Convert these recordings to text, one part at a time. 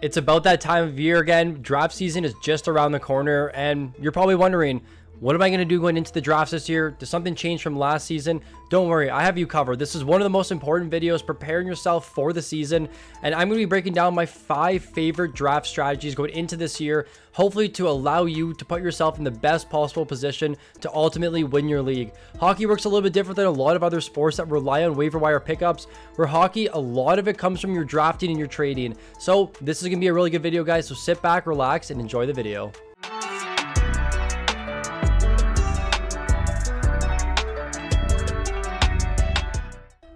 It's about that time of year again. Draft season is just around the corner, and you're probably wondering, what am I going to do going into the drafts this year? Does something change from last season? Don't worry, I have you covered. This is one of the most important videos preparing yourself for the season, and I'm going to be breaking down my 5 favorite draft strategies going into this year, hopefully to allow you to put yourself in the best possible position to ultimately win your league. Hockey works a little bit different than a lot of other sports that rely on waiver wire pickups, where hockey, a lot of it comes from your drafting and your trading. So this is going to be a really good video, guys, so sit back, relax, and enjoy the video.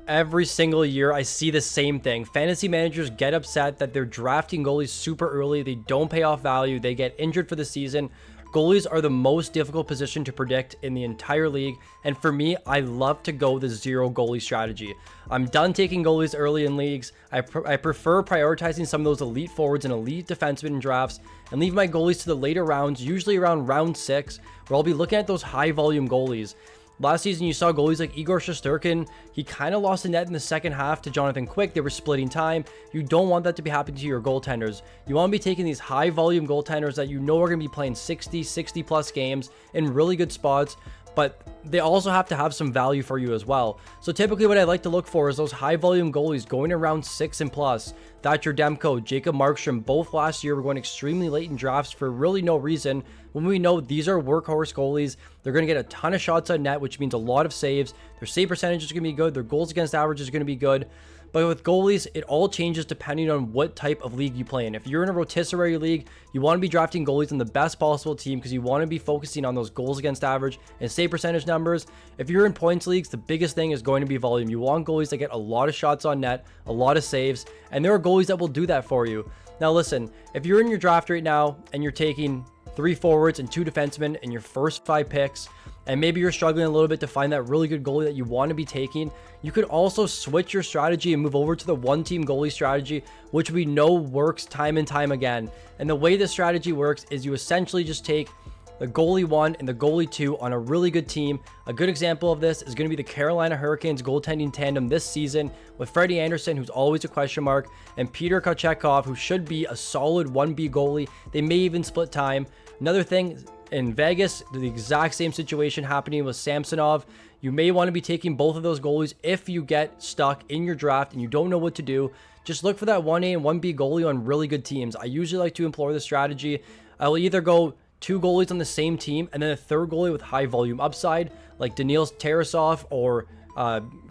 Every single year, I see the same thing. Fantasy managers get upset that they're drafting goalies super early. They don't pay off value. They get injured for the season. Goalies are the most difficult position to predict in the entire league. And for me, I love to go the zero goalie strategy. I'm done taking goalies early in leagues. I prefer prioritizing some of those elite forwards and elite defensemen in drafts and leave my goalies to the later rounds, usually around round 6, where I'll be looking at those high volume goalies. Last season, you saw goalies like Igor Shesterkin. He kind of lost the net in the second half to Jonathan Quick. They were splitting time. You don't want that to be happening to your goaltenders. You want to be taking these high volume goaltenders that you know are going to be playing 60 plus games in really good spots, but they also have to have some value for you as well. So typically what I like to look for is those high volume goalies going around 6 and plus. Thatcher Demko, Jacob Markstrom, both last year were going extremely late in drafts for really no reason, when we know these are workhorse goalies. They're going to get a ton of shots on net, which means a lot of saves. Their save percentage is going to be good. Their goals against average is going to be good. But with goalies, it all changes depending on what type of league you play in. If you're in a rotisserie league, you want to be drafting goalies on the best possible team because you want to be focusing on those goals against average and save percentage numbers. If you're in points leagues, the biggest thing is going to be volume. You want goalies that get a lot of shots on net, a lot of saves, and there are goalies that will do that for you. Now listen, if you're in your draft right now and you're taking 3 forwards and 2 defensemen in your first 5 picks, and maybe you're struggling a little bit to find that really good goalie that you want to be taking, you could also switch your strategy and move over to the one-team goalie strategy, which we know works time and time again. And the way this strategy works is you essentially just take the goalie 1 and the goalie 2 on a really good team. A good example of this is going to be the Carolina Hurricanes goaltending tandem this season with Freddie Anderson, who's always a question mark, and Peter Kochetkov, who should be a solid 1B goalie. They may even split time. Another thing, in Vegas, the exact same situation happening with Samsonov. You may want to be taking both of those goalies if you get stuck in your draft and you don't know what to do. Just look for that 1A and 1B goalie on really good teams. I usually like to employ this strategy. I will either go 2 goalies on the same team and then a 3rd goalie with high volume upside, like Daniil Tarasov or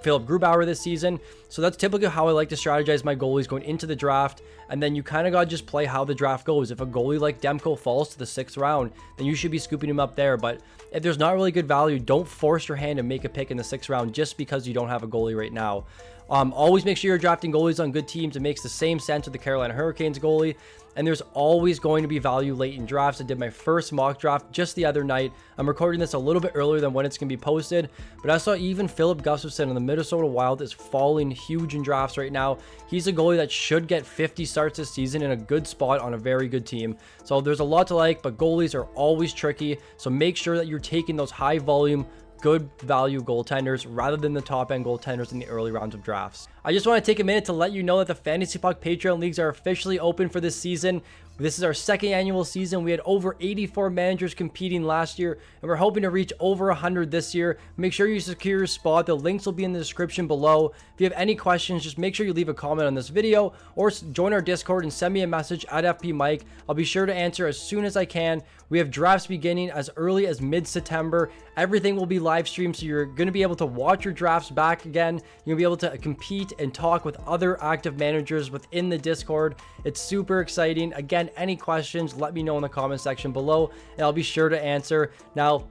Philip Grubauer this season. So that's typically how I like to strategize my goalies going into the draft. And then you kind of got to just play how the draft goes. If a goalie like Demko falls to the 6th round, then you should be scooping him up there. But if there's not really good value, don't force your hand and make a pick in the 6th round just because you don't have a goalie right now. Always make sure you're drafting goalies on good teams. It makes the same sense with the Carolina Hurricanes goalie. And there's always going to be value late in drafts. I did my first mock draft just the other night. I'm recording this a little bit earlier than when it's going to be posted, but I saw even Philip Gustafsson in the Minnesota Wild is falling huge in drafts right now. He's a goalie that should get 50 starts this season in a good spot on a very good team. So there's a lot to like, but goalies are always tricky. So make sure that you're taking those high volume, good value goaltenders rather than the top end goaltenders in the early rounds of drafts. I just want to take a minute to let you know that the Fantasy Puck Patreon leagues are officially open for this season. This is our 2nd annual season. We had over 84 managers competing last year, and we're hoping to reach over 100 this year. Make sure you secure your spot. The links will be in the description below. If you have any questions, just make sure you leave a comment on this video or join our Discord and send me a message at FP Mike. I'll be sure to answer as soon as I can. We have drafts beginning as early as mid-September. Everything will be live streamed, so you're going to be able to watch your drafts back again. You'll be able to compete and talk with other active managers within the Discord. It's super exciting. Again, any questions, let me know in the comment section below, and I'll be sure to answer. Now,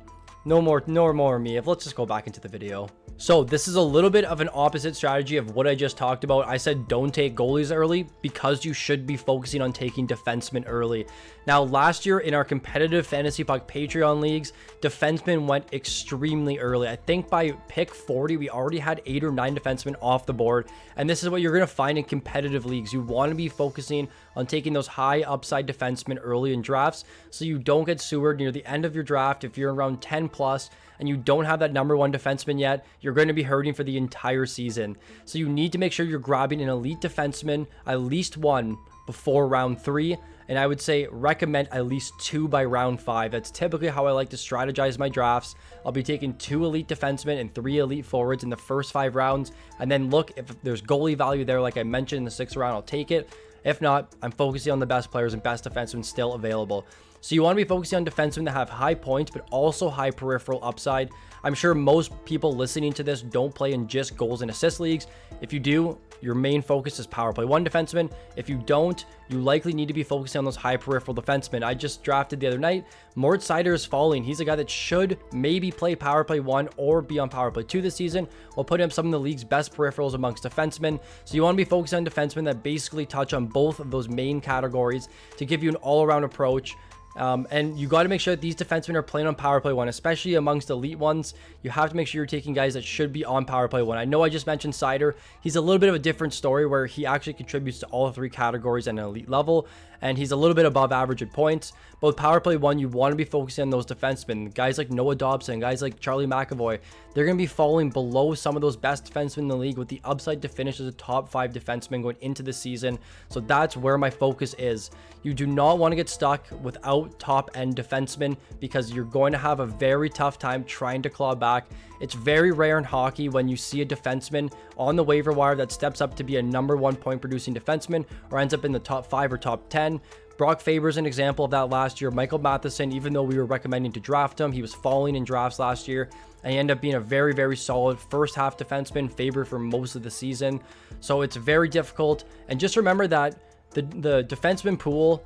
no more of me. Let's just go back into the video. So this is a little bit of an opposite strategy of what I just talked about. I said don't take goalies early because you should be focusing on taking defensemen early. Now, last year in our competitive Fantasy Puck Patreon leagues, defensemen went extremely early. I think by pick 40, we already had 8 or 9 defensemen off the board. And this is what you're going to find in competitive leagues. You want to be focusing on taking those high upside defensemen early in drafts so you don't get sewered near the end of your draft. If you're around 10 plus and you don't have that number 1 defenseman yet, you're going to be hurting for the entire season. So you need to make sure you're grabbing an elite defenseman, at least one, before round 3. And I would say recommend at least 2 by round 5. That's typically how I like to strategize my drafts. I'll be taking 2 elite defensemen and 3 elite forwards in the first 5 rounds. And then look, if there's goalie value there, like I mentioned in the 6th round, I'll take it. If not, I'm focusing on the best players and best defensemen still available. So you want to be focusing on defensemen that have high points, but also high peripheral upside. I'm sure most people listening to this don't play in just goals and assist leagues. If you do, your main focus is power play 1 defenseman. If you don't, you likely need to be focusing on those high peripheral defensemen. I just drafted the other night. Mort Seider is falling. He's a guy that should maybe play power play 1 or be on power play 2 this season. We'll put him some of the league's best peripherals amongst defensemen. So you want to be focusing on defensemen that basically touch on both of those main categories to give you an all-around approach. And you got to make sure that these defensemen are playing on power play 1, especially amongst elite ones. You have to make sure you're taking guys that should be on power play 1. I know I just mentioned Seider. He's a little bit of a different story where he actually contributes to all 3 categories at an elite level, and he's a little bit above average in points. But with power play 1, you want to be focusing on those defensemen. Guys like Noah Dobson, guys like Charlie McAvoy, they're going to be falling below some of those best defensemen in the league with the upside to finish as a top 5 defenseman going into the season. So that's where my focus is. You do not want to get stuck without top-end defensemen because you're going to have a very tough time trying to claw back. It's very rare in hockey when you see a defenseman on the waiver wire that steps up to be a #1 point-producing defenseman or ends up in the top 5 or top 10. Brock Faber's an example of that last year. Michael Matheson, even though we were recommending to draft him, he was falling in drafts last year, and he ended up being a very, very solid first half defenseman, Faber for most of the season. So it's very difficult. And just remember that the defenseman pool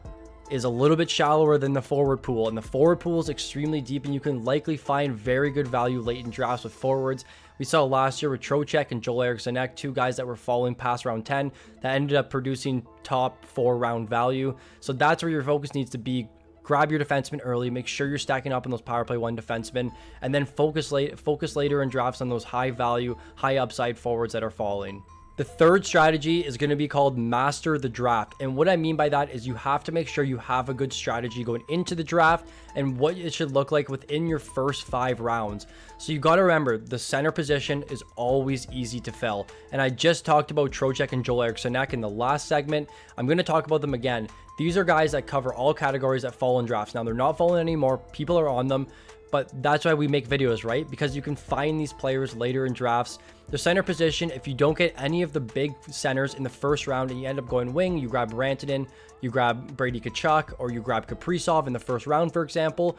is a little bit shallower than the forward pool, and the forward pool is extremely deep, and you can likely find very good value late in drafts with forwards. We saw last year with Trocheck and Joel Eriksson Ek, 2 guys that were falling past round 10 that ended up producing top 4 round value. So that's where your focus needs to be. Grab your defenseman early, make sure you're stacking up on those power play 1 defensemen, and then focus later in drafts on those high value, high upside forwards that are falling. The third strategy is going to be called master the draft. And what I mean by that is you have to make sure you have a good strategy going into the draft and what it should look like within your first 5 rounds. So you got to remember the center position is always easy to fill. And I just talked about Trocheck and Joel Eriksson Ek in the last segment. I'm going to talk about them again. These are guys that cover all categories that fall in drafts. Now they're not falling anymore. People are on them. But that's why we make videos, right? Because you can find these players later in drafts. The center position, if you don't get any of the big centers in the first round and you end up going wing, you grab Rantanen, you grab Brady Tkachuk, or you grab Kaprizov in the first round, for example,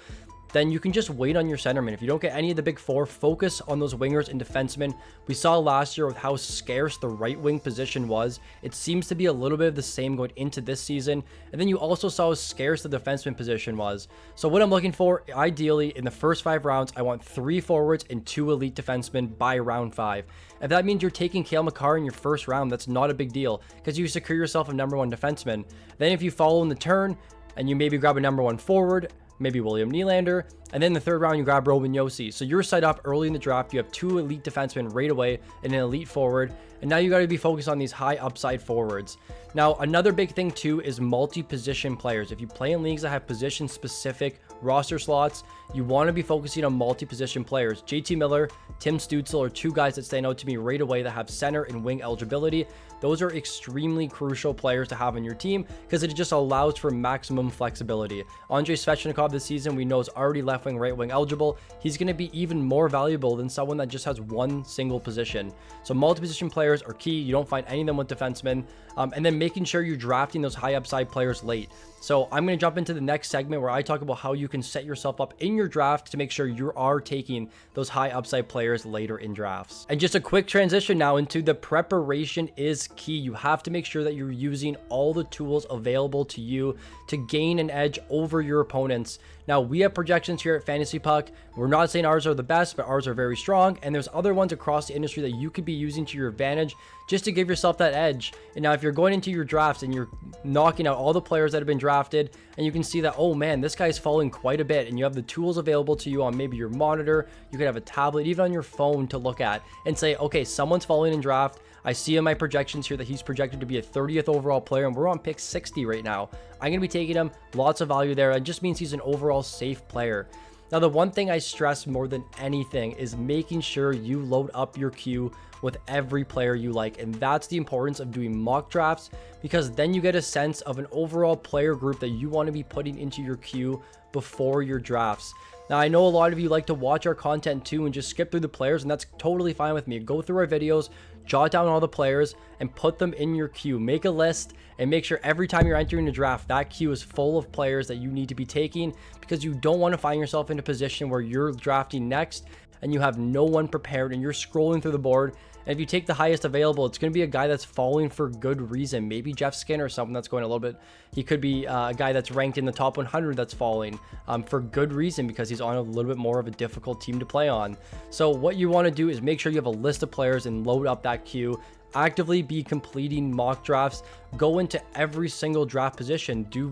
then you can just wait on your centerman. If you don't get any of the big 4, focus on those wingers and defensemen. We saw last year with how scarce the right wing position was. It seems to be a little bit of the same going into this season. And then you also saw how scarce the defenseman position was. So what I'm looking for, ideally, in the first 5 rounds, I want 3 forwards and 2 elite defensemen by round 5. If that means you're taking Cale Makar in your first round, that's not a big deal because you secure yourself a #1 defenseman. Then if you follow in the turn and you maybe grab a #1 forward, maybe William Nylander, and then the 3rd round you grab Roman Josi. So you're set up early in the draft. You have 2 elite defensemen right away and an elite forward, and now you got to be focused on these high upside forwards. Now another big thing too is multi-position players. If you play in leagues that have position specific roster slots, you want to be focusing on multi-position players. JT Miller, Tim Stützle are 2 guys that stand out to me right away that have center and wing eligibility. Those are extremely crucial players to have on your team because it just allows for maximum flexibility. Andrei Svechnikov this season we know is already left wing, right wing eligible. He's going to be even more valuable than someone that just has one single position. So multi-position players are key. You don't find any of them with defensemen. And then making sure you're drafting those high upside players late. So I'm going to jump into the next segment where I talk about how you can set yourself up in your draft to make sure you are taking those high upside players later in drafts. And just a quick transition now into the preparation is key. You have to make sure that you're using all the tools available to you to gain an edge over your opponents. Now, we have projections here at Fantasy Puck. We're not saying ours are the best, but ours are very strong. And there's other ones across the industry that you could be using to your advantage just to give yourself that edge. And now if you're going into your drafts and you're knocking out all the players that have been drafted and you can see that, oh man, this guy's falling quite a bit, and you have the tools available to you on maybe your monitor, you could have a tablet, even on your phone to look at and say, okay, someone's falling in draft. I see in my projections here that he's projected to be a 30th overall player, and we're on pick 60 right now. I'm going to be taking him. Lots of value there. It just means he's an overall safe player. Now, the one thing I stress more than anything is making sure you load up your queue with every player you like. And that's the importance of doing mock drafts, because then you get a sense of an overall player group that you want to be putting into your queue before your drafts. Now, I know a lot of you like to watch our content too and just skip through the players, and that's totally fine with me. Go through our videos, jot down all the players, and put them in your queue. Make a list and make sure every time you're entering a draft, that queue is full of players that you need to be taking, because you don't want to find yourself in a position where you're drafting next and you have no one prepared and you're scrolling through the board. And if you take the highest available, it's going to be a guy that's falling for good reason. Maybe Jeff Skinner or something that's going a little bit. He could be a guy that's ranked in the top 100 that's falling for good reason, because he's on a little bit more of a difficult team to play on. So what you want to do is make sure you have a list of players and load up that queue. Actively be completing mock drafts. Go into every single draft position. Do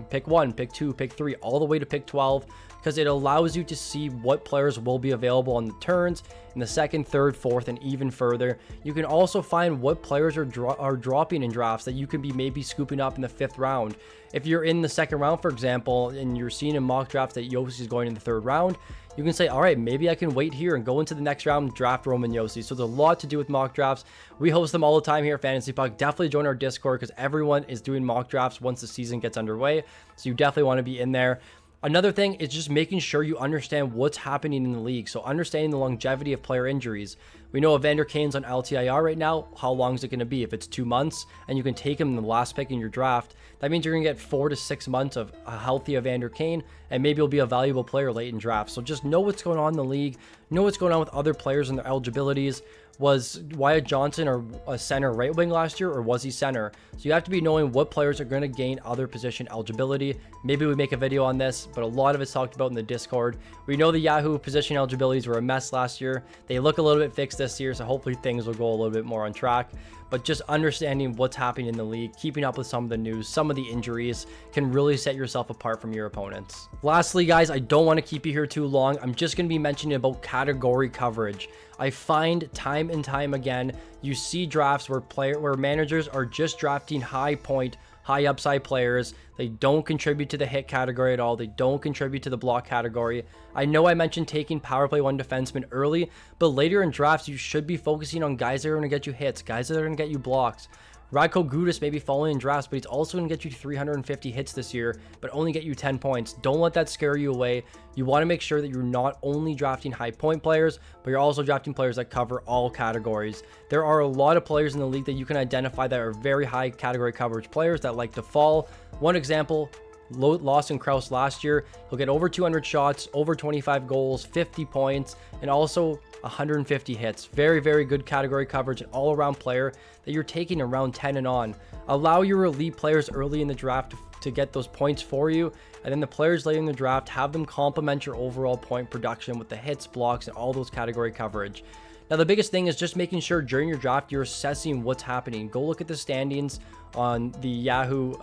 pick one, pick two, pick three, all the way to pick 12, because it allows you to see what players will be available on the turns in the second, third, fourth, and even further. You can also find what players are dropping in drafts that you can be maybe scooping up in the 5th round. If you're in the 2nd round, for example, and you're seeing in mock drafts that Yossi is going in the 3rd round, you can say, all right, maybe I can wait here and go into the next round, draft Roman Yossi. So there's a lot to do with mock drafts. We host them all the time here at Fantasy Puck. Definitely join our Discord, because everyone is doing mock drafts once the season gets underway. So you definitely want to be in there. Another thing is just making sure you understand what's happening in the league. So understanding the longevity of player injuries. We know Evander Kane's on LTIR right now. How long is it going to be? If it's 2 months and you can take him in the last pick in your draft, that means you're going to get 4 to 6 months of a healthy Evander Kane, and maybe he'll be a valuable player late in drafts. So just know what's going on in the league. Know what's going on with other players and their eligibilities. Was Wyatt Johnson a center right wing last year, or was he center? So you have to be knowing what players are going to gain other position eligibility. Maybe we make a video on this, but a lot of it's talked about in the Discord. We know the Yahoo position eligibilities were a mess last year. They look a little bit fixed this year, so hopefully things will go a little bit more on track. But just understanding what's happening in the league, keeping up with some of the news, some of the injuries, can really set yourself apart from your opponents. Lastly, guys, I don't want to keep you here too long. I'm just going to be mentioning about category coverage. I find time and time again, you see drafts where managers are just drafting high point, high upside players. They don't contribute to the hit category at all. They don't contribute to the block category. I know I mentioned taking power play 1 defenseman early, but later in drafts, you should be focusing on guys that are going to get you hits, guys that are going to get you blocks. Radko Gudas may be falling in drafts, but he's also going to get you 350 hits this year, but only get you 10 points. Don't let that scare you away. You want to make sure that you're not only drafting high point players, but you're also drafting players that cover all categories. There are a lot of players in the league that you can identify that are very high category coverage players that like to fall. One example, Lawson Krause last year. He'll get over 200 shots, over 25 goals, 50 points, and also 150 hits. Very, very good category coverage, and all-around player that you're taking around 10 and on. Allow your elite players early in the draft to get those points for you, and then the players later in the draft, have them complement your overall point production with the hits, blocks, and all those category coverage. Now, the biggest thing is just making sure during your draft, you're assessing what's happening. Go look at the standings on the Yahoo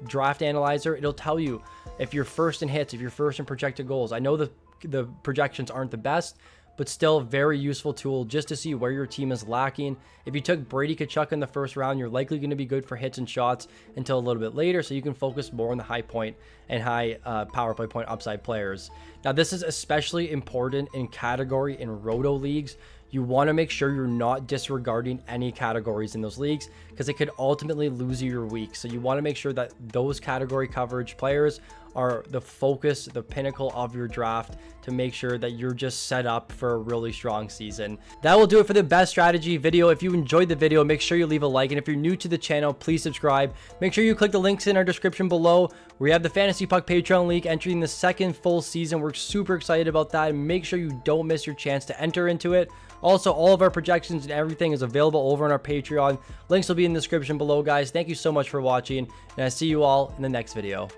draft analyzer. It'll tell you if you're first in hits, if you're first in projected goals. I know the projections aren't the best, but still a very useful tool just to see where your team is lacking. If you took Brady Tkachuk in the 1st round, you're likely going to be good for hits and shots until a little bit later, so you can focus more on the high point and high power play point upside players. Now, this is especially important in category and roto leagues. You want to make sure you're not disregarding any categories in those leagues, because it could ultimately lose you your week. So you want to make sure that those category coverage players are the focus, the pinnacle of your draft, to make sure that you're just set up for a really strong season. That will do it for the best strategy video. If you enjoyed the video, make sure you leave a like. And if you're new to the channel, please subscribe. Make sure you click the links in our description below. We have the Fantasy Puck Patreon League entering the 2nd full season. We're super excited about that. Make sure you don't miss your chance to enter into it. Also, all of our projections and everything is available over on our Patreon. Links will be in the description below, guys. Thank you so much for watching, and I see you all in the next video.